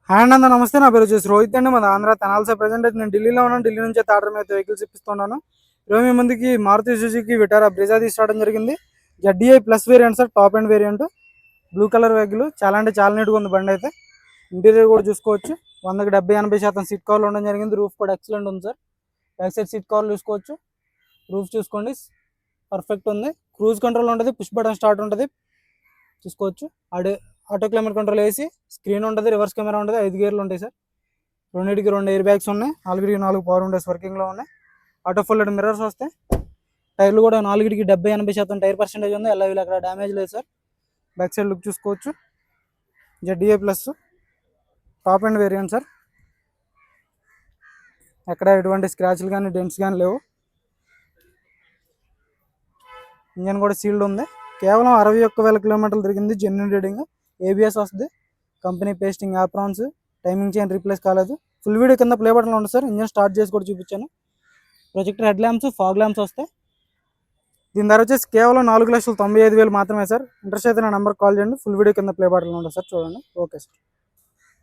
Hi అన్న, నమస్తే. నా పేరు వచ్చేసి రోహిత్ అండి. మన ఆంధ్ర తెనాల్సే. ప్రజెంట్ అయితే నేను ఢిల్లీలో ఉన్నాను. ఢిల్లీ నుంచి అయితే ఆర్డర్ మీద వెహికల్స్ ఇప్పిస్తున్నాను. ఈరోజు మీ ముందుకి మారుతి సుజుకి విటారా బ్రిజా తీసుకురావడం జరిగింది. ZDI plus variant sir, top and variant, blue colour vehicle. చాలా అంటే చాలా నీట్గా ఉంది బండి అయితే. ఇంటీరియర్ కూడా చూసుకోవచ్చు. 100-80% సీట్ కవర్లు ఉండడం జరిగింది. రూఫ్ కూడా ఎక్సలెంట్ ఉంది సార్. బ్యాక్ సైడ్ సీట్ కవర్లు చూసుకోవచ్చు. రూఫ్ చూసుకోండి, పర్ఫెక్ట్ ఉంది. క్రూజ్ కంట్రోల్ ఉంటుంది, పుష్ బటన్ స్టార్ట్ ఉంటుంది చూసుకోవచ్చు. ఆటో క్లైమేట్ కంట్రోల్ వేసి స్క్రీన్ ఉంటుంది, రివర్స్ కెమెరా ఉంటుంది, 5 గేర్లు ఉంటాయి సార్. రెండింటికి 2 ఎయిర్ బ్యాగ్స్ ఉన్నాయి, 4 పవర్ విండోస్ వర్కింగ్లో ఉన్నాయి. ఆటో ఫోల్డెడ్ మిర్రర్స్ వస్తాయి. టైర్లు కూడా 4కి 70-80% టైర్ పర్సెంటేజ్ ఉంది. ఎల్ఐవిలో అక్కడ డ్యామేజ్ లేదు సార్. బ్యాక్ సైడ్ లుక్ చూసుకోవచ్చు. ZDA plus top and variant sir. ఎక్కడ ఎటువంటి స్క్రాచ్లు కానీ డెంట్స్ కానీ లేవు. ఇంజన్ కూడా సీల్డ్ ఉంది. కేవలం 61,000 కిలోమీటర్లు తిరిగింది. Genuine reading. ఏబిఎస్ వస్తుంది. Company pasting aprons. Timing chain replace కాలేదు. ఫుల్ వీడియో కింద ప్లే బటన్లో ఉంది సార్. ఇంజన్ స్టార్ట్ చేసి కూడా చూపించాను. Projector head lamps, fog lamps వస్తాయి. దీని ధర వచ్చేసి కేవలం 4,95,000 మాత్రమే సార్. ఇంట్రెస్ట్ అయితే నా నెంబర్ కాల్ చేయండి. ఫుల్ వీడియో కింద ప్లే బటన్లో ఉంటుంది సార్, చూడండి. Okay sir.